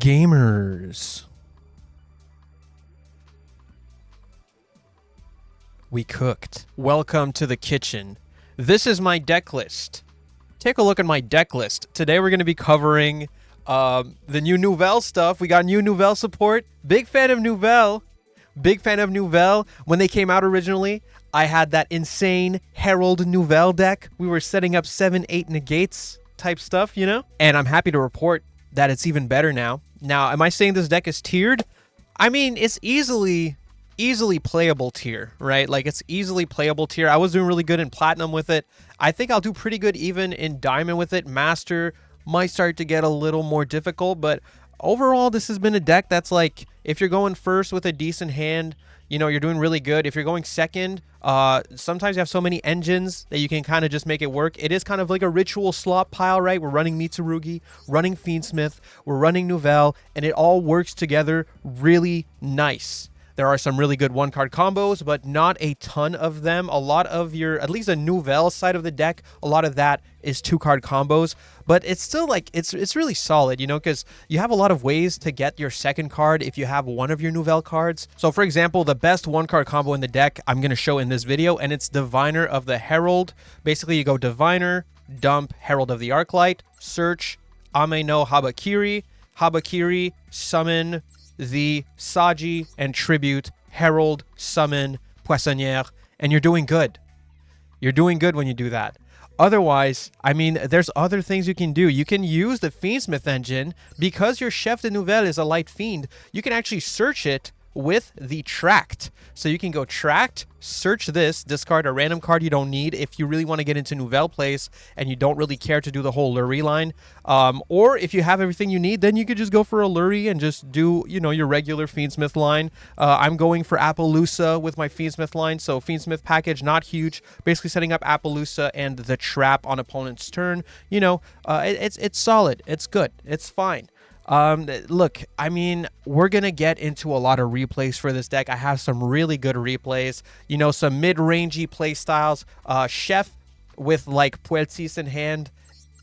Gamers, we cooked. Welcome to the kitchen. This is my deck list. Take a look at my deck list. Today we're going to be covering the new Nouvelles stuff. We got new Nouvelles support. Big fan of Nouvelles. Big fan of Nouvelles. When they came out originally, I had that insane Herald Nouvelle deck. We were setting up 7-8 negates type stuff, you know? And I'm happy to report that it's even better now. Now, am I saying this deck is tiered? I mean, it's easily playable tier, right? Like, it's easily playable tier. I was doing really good in Platinum with it. I think I'll do pretty good even in Diamond with it. Master might start to get a little more difficult, but overall, this has been a deck that's like, if you're going first with a decent hand, you know, you're doing really good. If you're going second, sometimes you have so many engines that you can kind of just make it work. It is kind of like a ritual slot pile, right? We're running Mitsurugi, running Fiendsmith, we're running Nouvelles, and it all works together really nice. There are some really good one-card combos, but not a ton of them. A lot of your, at least the Nouvelles side of the deck, a lot of that is two-card combos. But it's still like, it's really solid, you know, because you have a lot of ways to get your second card if you have one of your Nouvelle cards. So, for example, the best one-card combo in the deck I'm going to show in this video, and it's Diviner of the Herald. Basically, you go Diviner, dump Herald of the Arclight, search Ame no Habakiri, summon the Saji, and tribute Herald, summon Poissonnière, and you're doing good. You're doing good when you do that. Otherwise, I mean, there's other things you can do. You can use the Fiendsmith engine. Because your Chef de Nouvelle is a light fiend, you can actually search it with the tracked. So you can go tracked, search this, discard a random card you don't need if you really want to get into Nouvelle plays and you don't really care to do the whole Lurie line. Or if you have everything you need, then you could just go for a Lurie and just do, you know, your regular Fiendsmith line. I'm going for Appaloosa with my Fiendsmith line. So Fiendsmith package, not huge. Basically setting up Appaloosa and the trap on opponent's turn. You know, it's solid. It's good. It's fine. Look, I mean, we're gonna get into a lot of replays for this deck. I have some really good replays, you know, some mid-rangey play styles. Chef with like Puelsis in hand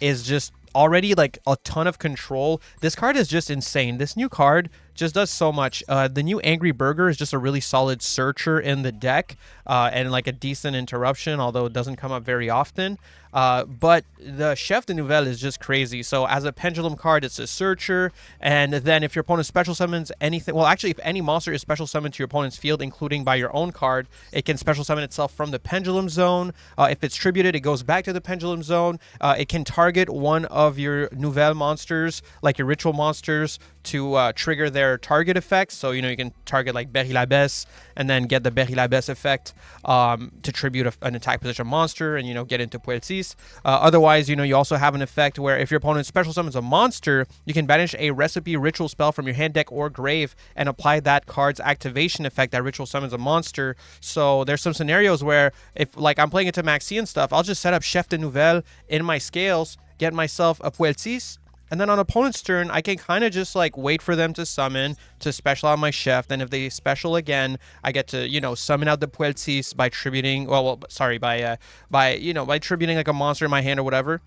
is just already like a ton of control. This card is just insane. This new card just does so much. The new Angry Burger is just a really solid searcher in the deck, and like a decent interruption, although it doesn't come up very often. But the Chef de Nouvelle is just crazy. So as a pendulum card, it's a searcher, and then if your opponent special summons anything, well, actually, if any monster is special summoned to your opponent's field, including by your own card, it can special summon itself from the pendulum zone. If it's tributed, it goes back to the pendulum zone. It can target one of your Nouvelle monsters, like your ritual monsters, to trigger their target effects. So, you know, you can target like Berry l'Abbesse and then get the Berry l'Abbesse effect to tribute an attack position monster and, you know, get into Puelsis. Otherwise, you know, you also have an effect where if your opponent special summons a monster, you can banish a recipe ritual spell from your hand, deck, or grave and apply that card's activation effect that ritual summons a monster. So there's some scenarios where if like I'm playing into Maxx C and stuff, I'll just set up Chef de Nouvelle in my scales, get myself a Puelsis, and then on opponent's turn, I can kind of just like wait for them to summon to special out my Chef. Then if they special again, I get to, you know, summon out the Puelsis by tributing, by tributing like a monster in my hand or whatever.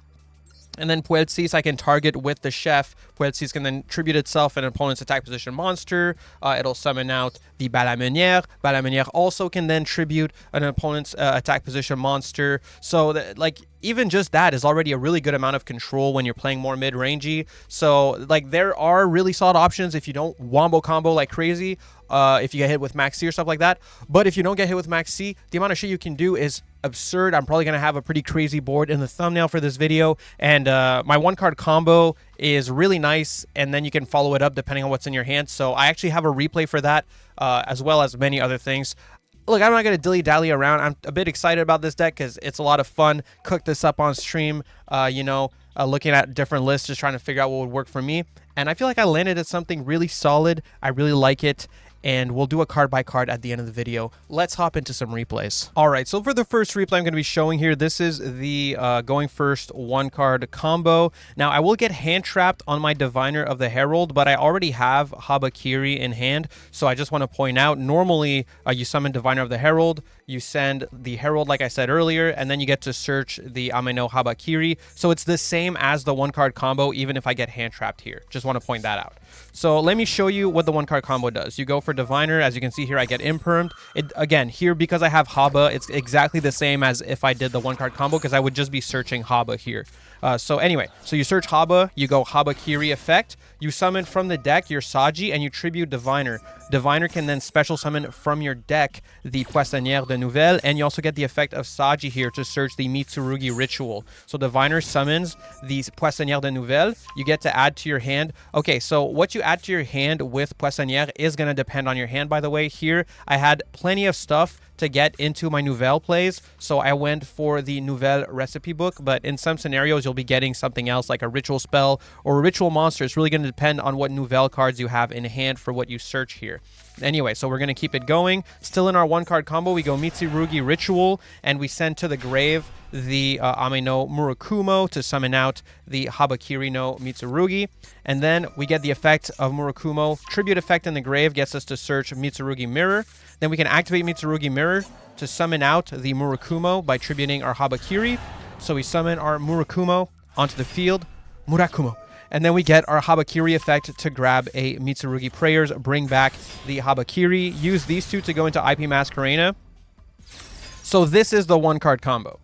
And then Puelsis I can target with the Chef. Puelsis can then tribute itself an opponent's attack position monster. It'll summon out the Balamenière. Balamenière also can then tribute an opponent's attack position monster. So like even just that is already a really good amount of control when you're playing more mid-rangey. So like there are really solid options if you don't wombo combo like crazy. If you get hit with Maxx C or stuff like that. But if you don't get hit with Maxx C, the amount of shit you can do is absurd. I'm probably going to have a pretty crazy board in the thumbnail for this video. And my one-card combo is really nice, and then you can follow it up depending on what's in your hand. So I actually have a replay for that, as well as many other things. Look, I'm not going to dilly-dally around. I'm a bit excited about this deck because it's a lot of fun. Cook this up on stream, looking at different lists, just trying to figure out what would work for me. And I feel like I landed at something really solid. I really like it. and we'll do a card by card at the end of the video. Let's hop into some replays. All right, so for the first replay I'm going to be showing here, this is the going first one card combo. Now I will get hand trapped on my Diviner of the Herald, but I already have Habakiri in hand, so I just want to point out, normally you summon Diviner of the Herald, you send the Herald like I said earlier, and then you get to search the Ameno Habakiri. So it's the same as the one card combo, even if I get hand trapped here. Just want to point that out. So let me show you what the one card combo does. You go for Diviner. As you can see here, I get impermed. Again, here, because I have Haba, it's exactly the same as if I did the one card combo, because I would just be searching Haba here. So anyway, so you search Haba, you go Habakiri effect, you summon from the deck your Saji, and you tribute Diviner. Diviner can then special summon from your deck the Poissonnière de Nouvelles, and you also get the effect of Saji here to search the Mitsurugi ritual. So Diviner summons the Poissonnière de Nouvelles, you get to add to your hand. Okay, so what you add to your hand with Poissonnière is going to depend on your hand, by the way. Here, I had plenty of stuff to get into my Nouvelle plays, so I went for the Nouvelle recipe book, but in some scenarios you'll be getting something else like a ritual spell or a ritual monster. It's really going to depend on what Nouvelle cards you have in hand for what you search here. Anyway, so we're going to keep it going. Still in our one card combo, we go Mitsurugi ritual, and we send to the grave the Ame no Murakumo to summon out the Habakiri no Mitsurugi. And then we get the effect of Murakumo. Tribute effect in the grave gets us to search Mitsurugi Mirror. Then we can activate Mitsurugi Mirror to summon out the Murakumo by tributing our Habakiri. So we summon our Murakumo onto the field. Murakumo. And then we get our Habakiri effect to grab a Mitsurugi Prayers, bring back the Habakiri, use these two to go into IP Masquerena. So this is the one card combo.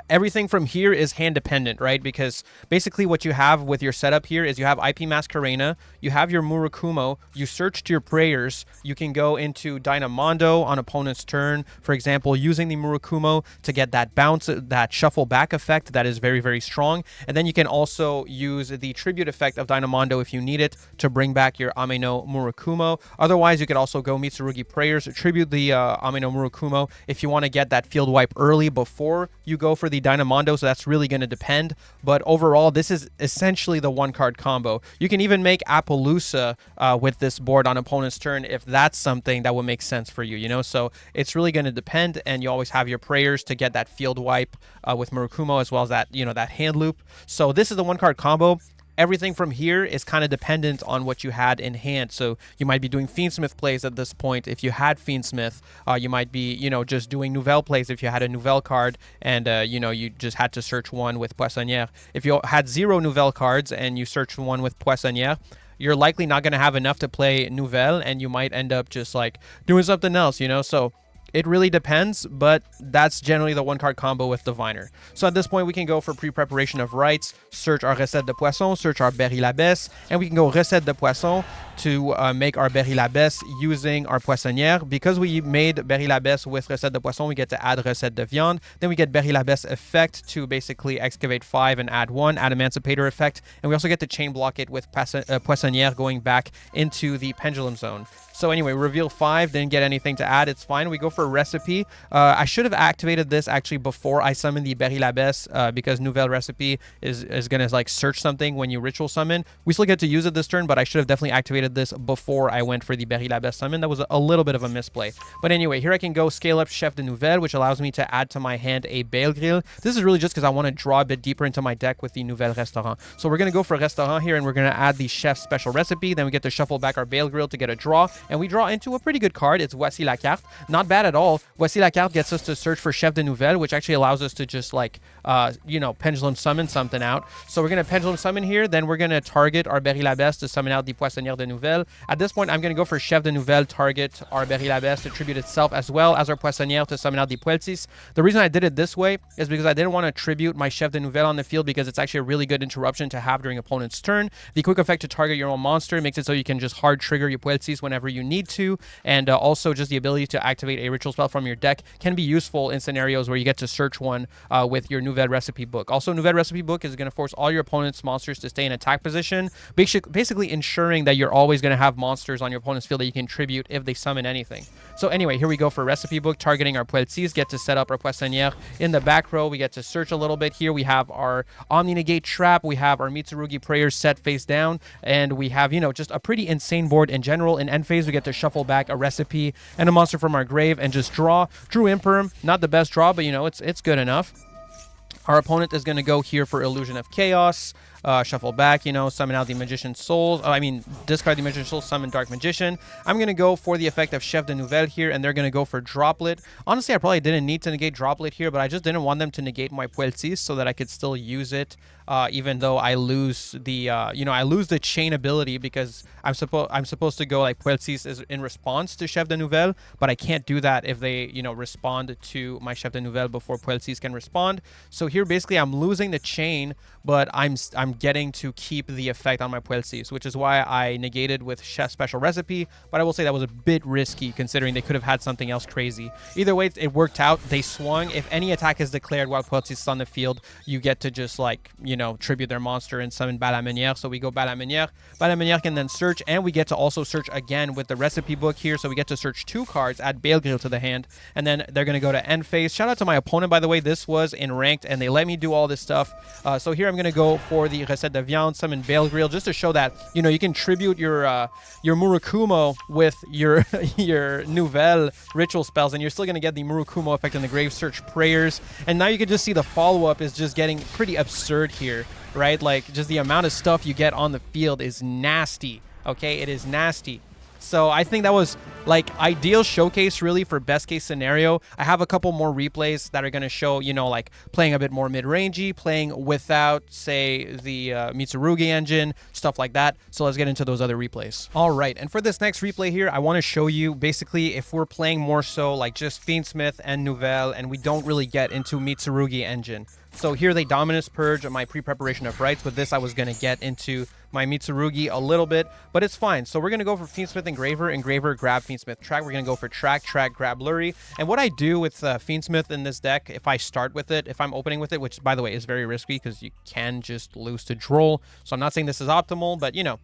Everything from here is hand dependent, right? Because basically what you have with your setup here is you have IP Masquerena, you have your Murakumo, you search to your prayers, you can go into Dynamondo on opponent's turn, for example, using the Murakumo to get that bounce, that shuffle back effect that is very, very strong. And then you can also use the tribute effect of Dynamondo if you need it to bring back your Ameno Murakumo. Otherwise, you could also go Mitsurugi Prayers, tribute the Ameno Murakumo if you want to get that field wipe early before you go for the Dynamondo, so that's really going to depend. But overall, this is essentially the one card combo. You can even make Appaloosa with this board on opponent's turn if that's something that would make sense for you, you know? So it's really going to depend, and you always have your prayers to get that field wipe with Murakumo, as well as that, you know, that hand loop. So this is the one card combo. Everything from here is kind of dependent on what you had in hand. So you might be doing Fiendsmith plays at this point. If you had Fiendsmith, you might be, you know, just doing Nouvelle plays if you had a Nouvelle card and, you know, you just had to search one with Poissonnière. If you had 0 Nouvelle cards and you search one with Poissonnière, you're likely not going to have enough to play Nouvelle, and you might end up just like doing something else, you know? So it really depends, but that's generally the one card combo with Diviner. So at this point, we can go for pre-preparation of rites, search our Recette de Poisson, search our Berry l'Abbesse, and we can go Recette de Poisson to make our Berry l'Abbesse using our Poissonnière. Because we made Berry l'Abbesse with Recette de Poisson, we get to add Recette de Viande. Then we get Berry l'Abbesse effect to basically excavate 5 and add 1, add Emancipator effect. And we also get to chain block it with Poissonnière going back into the Pendulum Zone. So anyway, reveal 5, didn't get anything to add. It's fine. We go for recipe. I should have activated this actually before I summoned the Berry l'Abbesse because Nouvelle recipe is going to like search something when you ritual summon. We still get to use it this turn, but I should have definitely activated this before I went for the Berry l'Abbesse summon. That was a little bit of a misplay. But anyway, here I can go scale up Chef de Nouvelle, which allows me to add to my hand a Bale Grill. This is really just because I want to draw a bit deeper into my deck with the Nouvelle Restaurant. So we're going to go for Restaurant here, and we're going to add the Chef's special recipe. Then we get to shuffle back our Bale Grill to get a draw, and we draw into a pretty good card. It's Voici la carte. Not bad at all. Voici la carte gets us to search for Chef de Nouvelle, which actually allows us to just like, you know, pendulum summon something out. So we're going to pendulum summon here. Then we're going to target our Berry l'Abbesse to summon out the Poissonnière de Nouvelle. At this point, I'm going to go for Chef de Nouvelle, target our Berry l'Abbesse to tribute itself, as well as our Poissonnière to summon out the Pueltis. The reason I did it this way is because I didn't want to tribute my Chef de Nouvelle on the field, because it's actually a really good interruption to have during opponent's turn. The quick effect to target your own monster makes it so you can just hard trigger your Pueltis whenever you need to. And also just the ability to activate a ritual spell from your deck can be useful in scenarios where you get to search one with your Nouvelle recipe book. Also, Nouvelle recipe book is going to force all your opponent's monsters to stay in attack position, basically ensuring that you're always going to have monsters on your opponent's field that you can tribute if they summon anything. So anyway, here we go for recipe book, targeting our Poeltis, get to set up our Poissonnière in the back row. We get to search a little bit here. We have our Omni Negate Trap. We have our Mitsurugi Prayers set face down. And we have, you know, just a pretty insane board in general. In end phase, we get to shuffle back a recipe and a monster from our grave and just draw. Drew Imperm, not the best draw, but, you know, it's good enough. Our opponent is going to go here for Illusion of Chaos, shuffle back, you know, summon out the Magician's Souls. Discard the Magician's Souls, summon Dark Magician. I'm going to go for the effect of Chef de Nouvelle here, and they're going to go for Droplet. Honestly, I probably didn't need to negate Droplet here, but I just didn't want them to negate my Poeltis so that I could still use it, even though I lose the, I lose the chain ability because I'm supposed to go like Poeltis is in response to Chef de Nouvelle, but I can't do that if they, you know, respond to my Chef de Nouvelle before Poeltis can respond. So here, basically, I'm losing the chain, but I'm getting to keep the effect on my Poeltis, which is why I negated with Chef's Special Recipe, but I will say that was a bit risky considering they could have had something else crazy. Either way, it worked out. They swung. If any attack is declared while Poeltis is on the field, you get to just, like, you know, tribute their monster and summon Balamenière. So we go Balamenière. Balamenière can then search, and we get to also search again with the recipe book here. So we get to search 2 cards, add Baelgrill to the hand, and then they're going to go to end phase. Shout out to my opponent, by the way. This was in ranked, and they let me do all this stuff. So here I'm going to go for the Recette de Viande, summon Baelgrill, just to show that, you know, you can tribute your Murakumo with your your Nouvelle ritual spells, and you're still going to get the Murakumo effect in the grave, search prayers. And now you can just see the follow-up is just getting pretty absurd here, right? Like, just the amount of stuff you get on the field is nasty, okay? It is nasty. So I think that was like ideal showcase really for best case scenario. I have a couple more replays that are going to show, you know, like playing a bit more mid-rangey, playing without, say, the Mitsurugi engine, stuff like that. So let's get into those other replays. All right, and for this next replay here, I want to show you basically if we're playing more so like just Fiendsmith and Nouvelle, and we don't really get into Mitsurugi engine. So here they Dominus Purge my pre-preparation of rights. With this, I was going to get into my Mitsurugi a little bit, but it's fine. So we're going to go for Fiendsmith Engraver, Engraver, grab Fiendsmith Track. We're going to go for Track, Track, grab Lurie. And what I do with Fiendsmith in this deck, if I start with it, if I'm opening with it, which by the way is very risky because you can just lose to Droll. So I'm not saying this is optimal, but you know,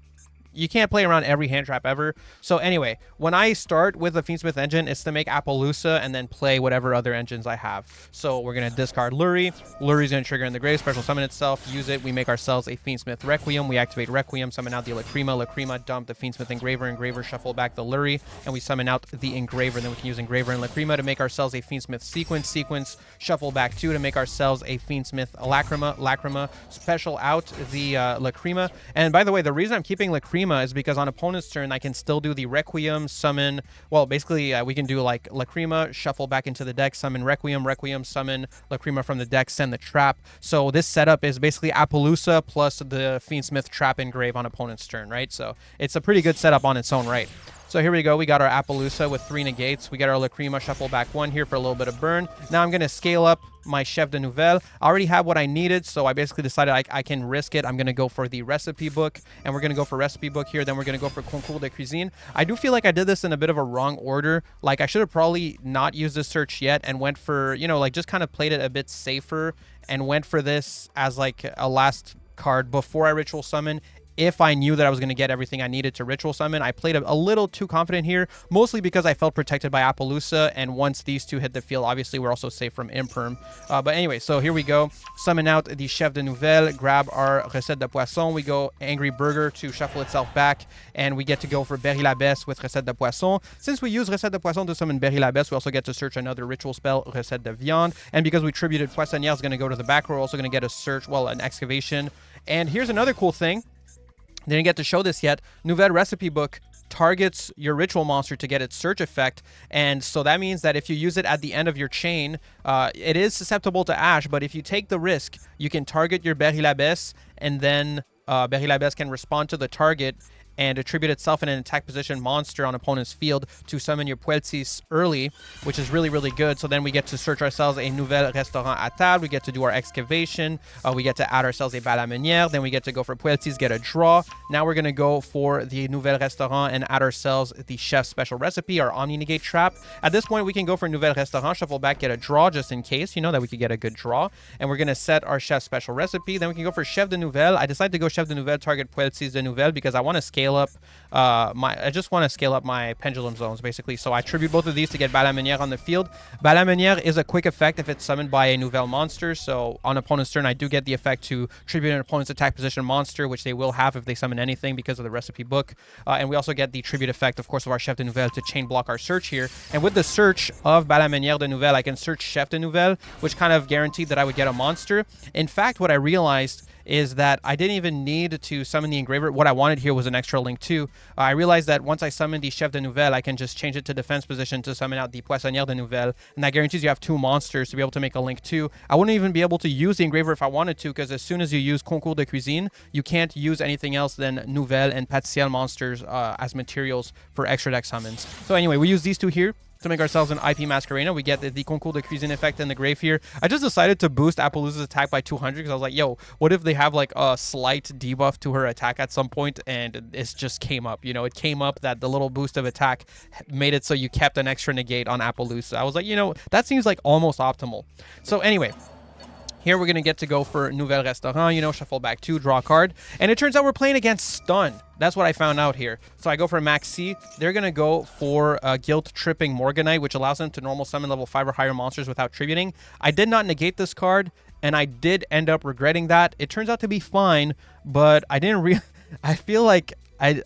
you can't play around every hand trap ever. So anyway, when I start with the Fiendsmith engine, it's to make Appaloosa and then play whatever other engines I have. So we're going to discard Lurie. Lurie's going to trigger in the grave, special summon itself, use it. We make ourselves a Fiendsmith Requiem. We activate Requiem, summon out the Lacrima. Lacrima, dump the Fiendsmith Engraver. Engraver, shuffle back the Lurie, and we summon out the Engraver. Then we can use Engraver and Lacrima to make ourselves a Fiendsmith Sequence, shuffle back 2 to make ourselves a Fiendsmith Lacrima, special out the Lacrima. And by the way, the reason I'm keeping Lacrima is because on opponent's turn, I can still do the Requiem, summon, well, basically, we can do like Lacrima, shuffle back into the deck, summon Requiem, summon Lacrima from the deck, send the trap. So this setup is basically Appaloosa plus the Fiendsmith Trap Engrave on opponent's turn, right? So it's a pretty good setup on its own right. So here we go. We got our Appaloosa with 3 negates. We got our Lacrima, shuffle back 1 here for a little bit of burn. Now I'm going to scale up my Chef de Nouvelle. I already have what I needed, so I basically decided I can risk it. I'm going to go for the recipe book, and we're going to go for recipe book here. Then we're going to go for Concours de Cuisine. I do feel like I did this in a bit of a wrong order. Like, I should have probably not used this search yet and went for, you know, like just kind of played it a bit safer and went for this as like a last card before I ritual summon. If I knew that I was going to get everything I needed to ritual summon, I played a little too confident here, mostly because I felt protected by Appaloosa, and once these two hit the field, obviously we're also safe from Imperm. But anyway, so here we go. Summon out the Chef de Nouvelle, grab our Recette de Poisson. We go Angry Burger to shuffle itself back, and we get to go for Berry l'Abbesse with Recette de Poisson. Since we use Recette de Poisson to summon Berry l'Abbesse, we also get to search another ritual spell, Recette de Viande. And because we tributed Poissonnière is going to go to the back row, we're also going to get a search, well, an excavation. And here's another cool thing. Didn't get to show this yet. Nouvelle recipe book targets your ritual monster to get its search effect, and so that means that if you use it at the end of your chain, it is susceptible to Ash, but if you take the risk, you can target your Berry l'Abbesse, and then Berry l'Abbesse can respond to the target and attribute itself in an attack position monster on opponent's field to summon your Poeltis early, which is really, really good. So then we get to search ourselves a Nouvelle Restaurant à table. We get to do our excavation. We get to add ourselves a Balamenière. Then we get to go for Poeltis, get a draw. Now we're going to go for the Nouvelle Restaurant and add ourselves the Chef's Special Recipe, our Omni Negate Trap. At this point, we can go for Nouvelle Restaurant, shuffle back, get a draw just in case, you know, that we could get a good draw. And we're going to set our Chef's Special Recipe. Then we can go for Chef de Nouvelle. I decided to go Chef de Nouvelle, target Poeltis de Nouvelle because I want to scale scale up my pendulum zones, basically. So I tribute both of these to get Balamenière on the field. Balamenière is a quick effect if it's summoned by a Nouvelle monster. So on opponent's turn, I do get the effect to tribute an opponent's attack position monster, which they will have if they summon anything because of the recipe book. And we also get the tribute effect, of course, of our Chef de Nouvelle to chain block our search here. And with the search of Balamenière de Nouvelle, I can search Chef de Nouvelle, which kind of guaranteed that I would get a monster. In fact, what I realized is that I didn't even need to summon the engraver. What I wanted here was an extra link too. I realized that once I summon the Chef de Nouvelle, I can just change it to defense position to summon out the Poissonnière de Nouvelle, and that guarantees you have 2 monsters to be able to make a link too. I wouldn't even be able to use the engraver if I wanted to, because as soon as you use Concours de Cuisine, you can't use anything else than Nouvelle and Pâtissière monsters as materials for extra deck summons. So anyway, we use these 2 here to make ourselves an IP Masquerena. We get the Concours de Cuisine effect in the grave here. I just decided to boost Appaloosa's attack by 200 because I was like, yo, what if they have like a slight debuff to her attack at some point, and it just came up. You know, it came up that the little boost of attack made it so you kept an extra negate on Appaloosa. I was like, you know, that seems like almost optimal. So anyway, here we're going to get to go for Nouvelle Restaurant, you know, shuffle back 2, draw a card. And it turns out we're playing against Stun. That's what I found out here. So I go for Maxx C. They're going to go for Guilt Tripping Morganite, which allows them to normal summon level 5 or higher monsters without tributing. I did not negate this card, and I did end up regretting that. It turns out to be fine, but I didn't I feel like I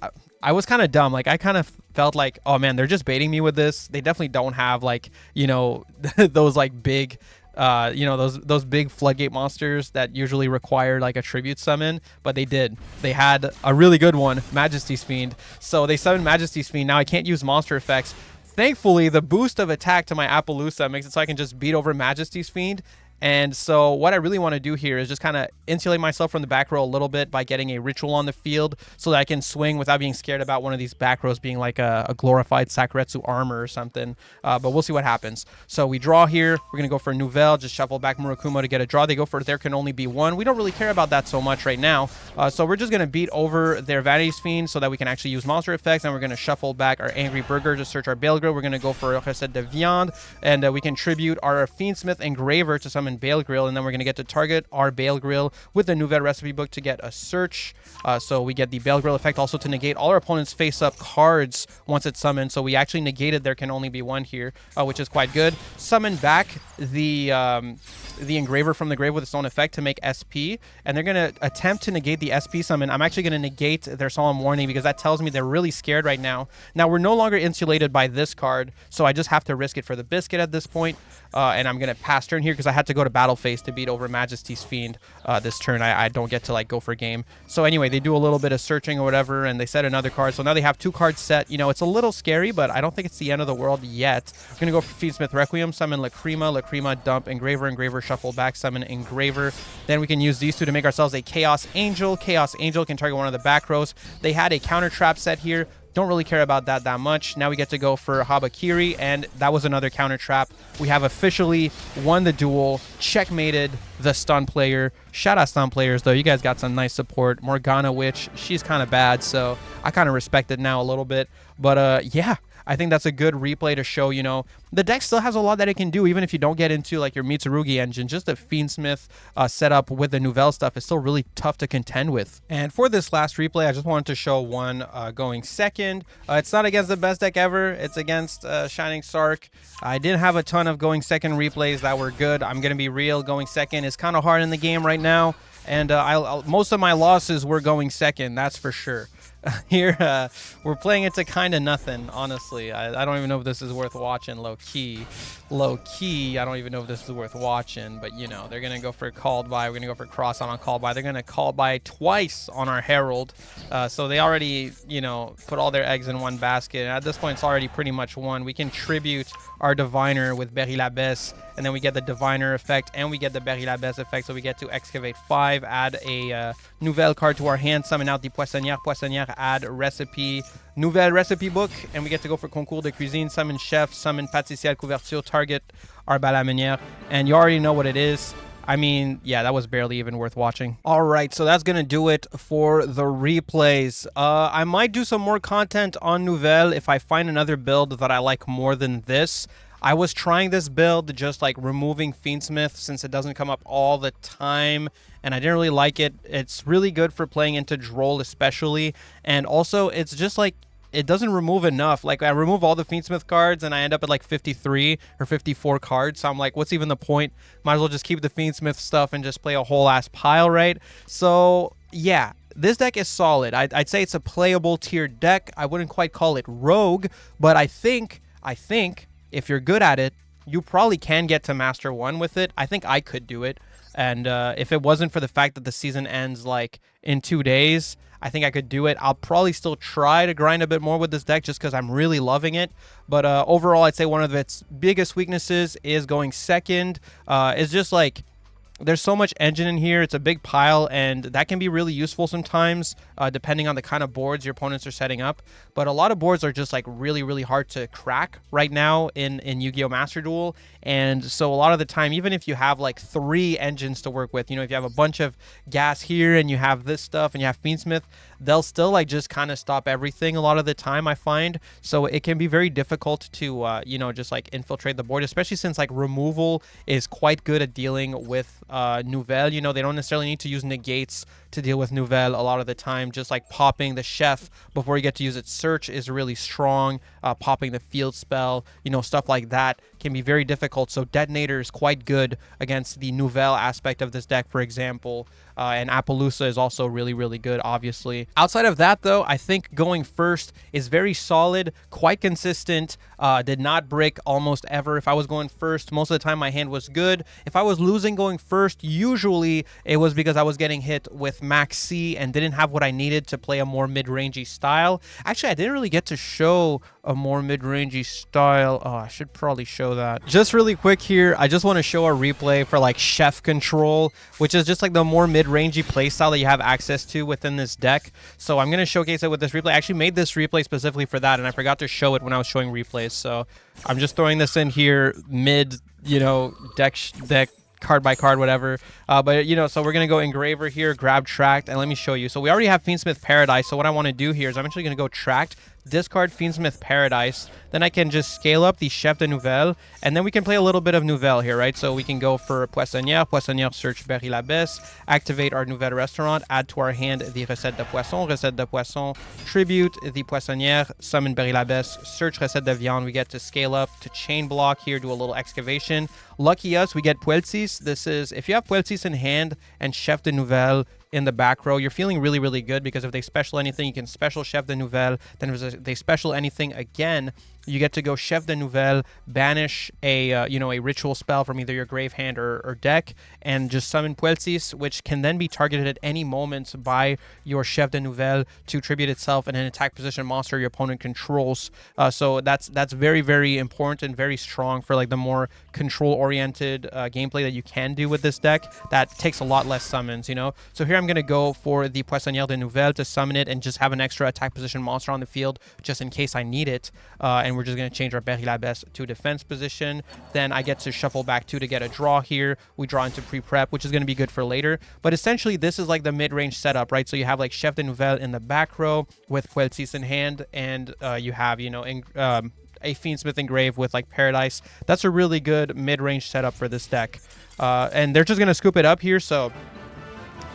was kind of dumb. Like, I kind of felt like, oh man, they're just baiting me with this. They definitely don't have, like, you know, those like big... you know, those big floodgate monsters that usually require like a tribute summon, but they did. They had a really good one, Majesty's Fiend. So they summoned Majesty's Fiend. Now I can't use monster effects. Thankfully, the boost of attack to my Appaloosa makes it so I can just beat over Majesty's Fiend. And so what I really want to do here is just kind of insulate myself from the back row a little bit by getting a ritual on the field so that I can swing without being scared about one of these back rows being like a glorified Sakuretsu armor or something. But we'll see what happens. So we draw here. We're going to go for a Nouvelle, just shuffle back Murakumo to get a draw. They go for There Can Only Be One. We don't really care about that so much right now. So we're just going to beat over their Vanity's Fiend so that we can actually use monster effects. And we're going to shuffle back our Angry Burger to search our Bale Grill. We're going to go for Recette de Viande. And we can tribute our Fiendsmith Engraver to summon Bale Grill, and then we're going to get to target our Bale Grill with the Nouvelle recipe book to get a search. So we get the Bale Grill effect also to negate all our opponent's face-up cards once it's summoned. So we actually negated There Can Only Be One here, which is quite good. Summon back the Engraver from the grave with its own effect to make SP, and they're going to attempt to negate the SP summon. I'm actually going to negate their Solemn Warning because that tells me they're really scared right now. Now, we're no longer insulated by this card, so I just have to risk it for the biscuit at this point. And I'm going to pass turn here because I had to go to battle phase to beat over Majesty's Fiend this turn. I don't get to like go for game. So anyway, they do a little bit of searching or whatever, and they set another card. So now they have 2 cards set. You know, it's a little scary, but I don't think it's the end of the world yet. We're going to go for Fiendsmith Requiem, summon Lacrima, dump Engraver, shuffle back, summon Engraver. Then we can use these 2 to make ourselves a Chaos Angel. Chaos Angel can target one of the back rows. They had a counter trap set here. Don't really care about that much. Now we get to go for Habakiri, and that was another counter trap. We have officially won the duel, checkmated the stun player. Shout out stun players, though. You guys got some nice support. Morgana Witch, she's kind of bad, so I kind of respect it now a little bit. But yeah, I think that's a good replay to show, you know, the deck still has a lot that it can do, even if you don't get into like your Mitsurugi engine. Just the Fiendsmith setup with the Nouvelle stuff is still really tough to contend with. And for this last replay, I just wanted to show one going second. It's not against the best deck ever. It's against Shining Sark. I didn't have a ton of going second replays that were good. I'm going to be real. Going second is kind of hard in the game right now. And most of my losses were going second, that's for sure. Here, we're playing it to kind of nothing, honestly. I don't even know if this is worth watching, low-key. Low-key, I don't even know if this is worth watching, but, you know, they're going to go for called by. We're going to go for cross on called by. They're going to call by twice on our Herald. So they already, you know, put all their eggs in one basket. And at this point, it's already pretty much won. We can tribute our Diviner with Berry Labesse, and then we get the Diviner effect, and we get the Berry Labesse effect, so we get to excavate 5, add a Nouvelle card to our hand, summon out the Poissonnière, add recipe, Nouvelle recipe book, and we get to go for Concours de Cuisine, summon Chef, summon Pâtissière Couverture, target our Balamenière, and you already know what it is. I mean, yeah, that was barely even worth watching. All right, so that's going to do it for the replays. I might do some more content on Nouvelle if I find another build that I like more than this. I was trying this build, just like removing Fiendsmith since it doesn't come up all the time, and I didn't really like it. It's really good for playing into Duel especially, and also it's just like it doesn't remove enough. Like I remove all the Fiendsmith cards and I end up at like 53 or 54 cards. So I'm like, what's even the point? Might as well just keep the Fiendsmith stuff and just play a whole ass pile, right? So yeah, this deck is solid. I'd say it's a playable tier deck. I wouldn't quite call it rogue, but I think if you're good at it, you probably can get to Master 1 with it. I think I could do it. And if it wasn't for the fact that the season ends like in 2 days, I think I could do it. I'll probably still try to grind a bit more with this deck just because I'm really loving it. But overall, I'd say one of its biggest weaknesses is going second. It's just like there's so much engine in here. It's a big pile, and that can be really useful sometimes, depending on the kind of boards your opponents are setting up. But a lot of boards are just like really, really hard to crack right now in Yu-Gi-Oh! Master Duel. And so a lot of the time, even if you have like 3 engines to work with, you know, if you have a bunch of gas here and you have this stuff and you have Fiendsmith, they'll still like just kind of stop everything a lot of the time, I find. So it can be very difficult to, you know, just like infiltrate the board, especially since like removal is quite good at dealing with Nouvelles. You know, they don't necessarily need to use negates to deal with Nouvelles a lot of the time. Just like popping the chef before you get to use its search is really strong. Popping the field spell, you know, stuff like that can be very difficult. So Detonator is quite good against the Nouvelle aspect of this deck, for example. And Appaloosa is also really, really good, obviously. Outside of that, though, I think going first is very solid, quite consistent. Did not break almost ever. If I was going first, most of the time my hand was good. If I was losing going first, usually it was because I was getting hit with Maxx C and didn't have what I needed to play a more mid-rangey style. Actually, I didn't really get to show a more mid-rangey style. Oh, I should probably show that. Just really quick here, I just want to show a replay for like Chef Control, which is just like the more mid-rangey playstyle that you have access to within this deck. So I'm going to showcase it with this replay. I actually made this replay specifically for that, and I forgot to show it when I was showing replays. So I'm just throwing this in here mid, you know, deck card by card, whatever. But, you know, so we're going to go Engraver here, grab Tract, and let me show you. So we already have Fiendsmith Paradise. So what I want to do here is I'm actually going to go Tract, discard Fiendsmith Paradise. Then I can just scale up the Chef de Nouvelles, and then we can play a little bit of Nouvelle here, right? So we can go for Poissonnière, search Berry l'Abbesse, activate our Nouvelle Restaurant, add to our hand the Recette de Poisson, tribute the Poissonnière, summon Berry l'Abbesse, search Recette de Viande. We get to scale up to chain block here, do a little excavation. Lucky us, we get Puelsis. This is, if you have Puelsis in hand and Chef de Nouvelle in the back row, you're feeling really, really good, because if they special anything, you can special Chef de Nouvelle. Then if they special anything again, you get to go Chef de Nouvelle, banish a you know, a ritual spell from either your grave hand or deck, and just summon Puelsis, which can then be targeted at any moment by your Chef de Nouvelle to tribute itself in an attack position monster your opponent controls. So that's very, very important and very strong for like the more control-oriented gameplay that you can do with this deck. That takes a lot less summons, you know. So here I'm going to go for the Poissonnière de Nouvelles to summon it and just have an extra attack position monster on the field just in case I need it. And we're just going to change our Berry l'Abbesse to defense position. Then I get to shuffle back 2 to get a draw here. We draw into pre-prep, which is going to be good for later. But essentially, this is like the mid-range setup, right? So you have like Chef de Nouvelles in the back row with Puelsis in hand, and you have, you know, a Fiendsmith Engrave with like Paradise. That's a really good mid-range setup for this deck. And they're just going to scoop it up here, so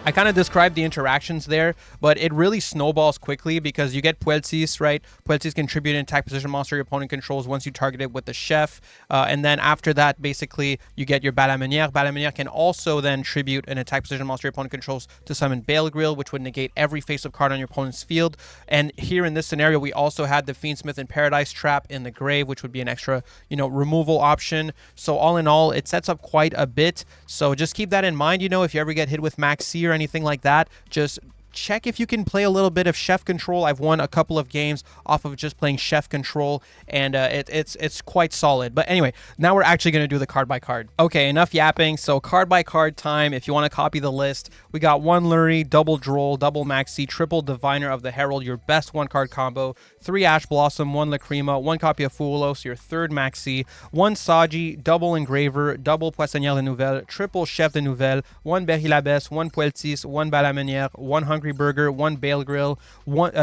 I kind of described the interactions there, but it really snowballs quickly because you get Puelsis, right? Puelsis contribute an attack position monster your opponent controls once you target it with the Chef. And then after that, basically, you get your Balamenière. Balamenière can also then tribute an attack position monster your opponent controls to summon Bale Grill, which would negate every face-up card on your opponent's field. And here in this scenario, we also had the Fiendsmith and Paradise trap in the grave, which would be an extra, you know, removal option. So all in all, it sets up quite a bit. So just keep that in mind, you know, if you ever get hit with Maxx C or anything like that, just check if you can play a little bit of Chef Control. I've won a couple of games off of just playing Chef Control, and it's quite solid. But anyway, now we're actually going to do the card by card. Okay, enough yapping. So card by card time. If you want to copy the list, we got 1 Lurie, double Droll, double Maxx C, triple Diviner of the Herald, your best 1-card combo, 3 Ash Blossom, 1 Lacrima, 1 copy of Fulos, your 3rd Maxx C, 1 Saji, double Engraver, double Poissonnière de Nouvelles, triple Chef de Nouvelles, 1 Berry l'Abbesse, 1 Puelsis, 1 Balamenière, 1 Hungry Angry Burger, 1 Bale Grill,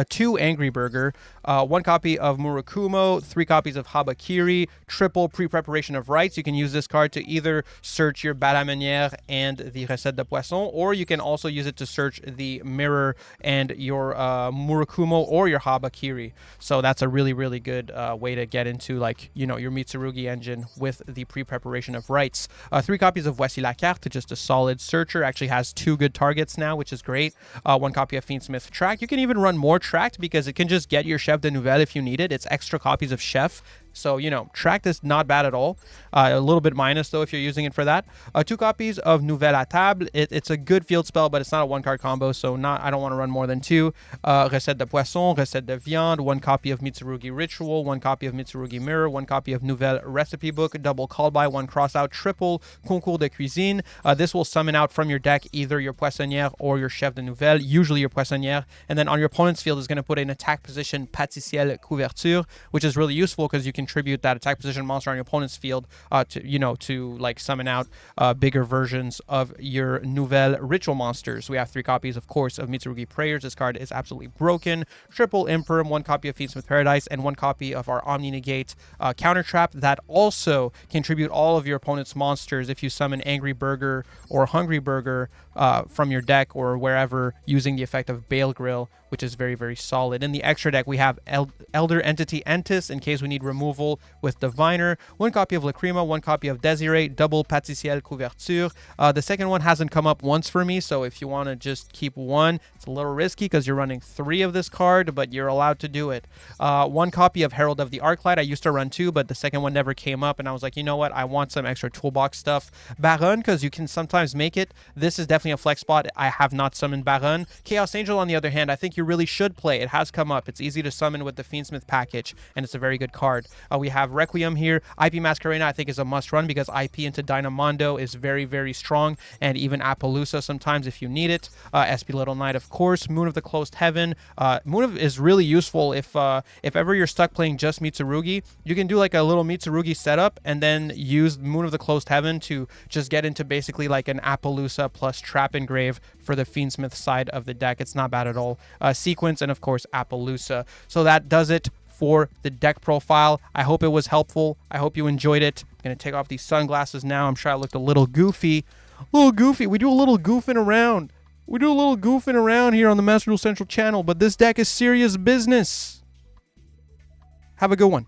2 Angry Burger, 1 copy of Murakumo, 3 copies of Habakiri, triple pre-preparation of rights. You can use this card to either search your Balamanière and the Recette de Poisson, or you can also use it to search the Mirror and your Murakumo or your Habakiri. So that's a really, really good way to get into, like, you know, your Mitsurugi engine with the pre-preparation of rights. 3 copies of Voici la Carte, just a solid searcher. Actually has 2 good targets now, which is great. 1 copy of Fiendsmith Track. You can even run more Tracked because it can just get your Chef de Nouvelles if you need it. It's extra copies of Chef. So, you know, Tracked is not bad at all. A little bit minus, though, if you're using it for that. 2 copies of Nouvelles à Table. It's a good field spell, but it's not a 1-card combo, so I don't want to run more than 2. Recette de Poisson, Recette de Viande, 1 copy of Mitsurugi Ritual, 1 copy of Mitsurugi Mirror, 1 copy of Nouvelles Recipe Book, double call by, 1 cross out, triple Concours de Cuisine. This will summon out from your deck either your Poissonnière or your Chef de Nouvelles, usually your Poissonnière, and then on your opponent's field is going to put an attack position Pâtissière Couverture, which is really useful because you contribute that attack position monster on your opponent's field to like summon out bigger versions of your Nouvelle Ritual monsters. We have 3 copies, of course, of Mitsurugi Prayers. This card is absolutely broken. Triple Imperum, 1 copy of Fiendsmith Paradise, and 1 copy of our Omni Negate Counter Trap that also contribute all of your opponent's monsters if you summon Angry Burger or Hungry Burger from your deck or wherever using the effect of Bale Grill, which is very, very solid. In the extra deck, we have Elder Entity Entis in case we need removal with Diviner, 1 copy of Lacrima, 1 copy of Desiree, double Pâtissière Couverture. The second one hasn't come up once for me, so if you want to just keep 1, it's a little risky because you're running 3 of this card, but you're allowed to do it. 1 copy of Herald of the Arclight. I used to run 2, but the second one never came up, and I was like, you know what? I want some extra toolbox stuff. Baron, because you can sometimes make it. This is definitely a flex spot. I have not summoned Baron. Chaos Angel, on the other hand, I think you really should play. It has come up. It's easy to summon with the Fiendsmith package, and it's a very good card. We have Requiem here. IP Masquerena, I think, is a must run because IP into Dynamondo is very, very strong, and even Appaloosa sometimes if you need it. SP Little Knight, of course. Moon of the Closed Heaven. Is really useful if ever you're stuck playing just Mitsurugi. You can do like a little Mitsurugi setup and then use Moon of the Closed Heaven to just get into basically like an Appaloosa plus Trap Engrave for the Fiendsmith side of the deck. It's not bad at all. Sequence and, of course, Appaloosa. So that does it for the deck profile. I hope it was helpful. I hope you enjoyed it. I'm going to take off these sunglasses now. I'm sure I looked a little goofy. We do a little goofing around. We do a little goofing around here on the Master Duel Central channel, but this deck is serious business. Have a good one.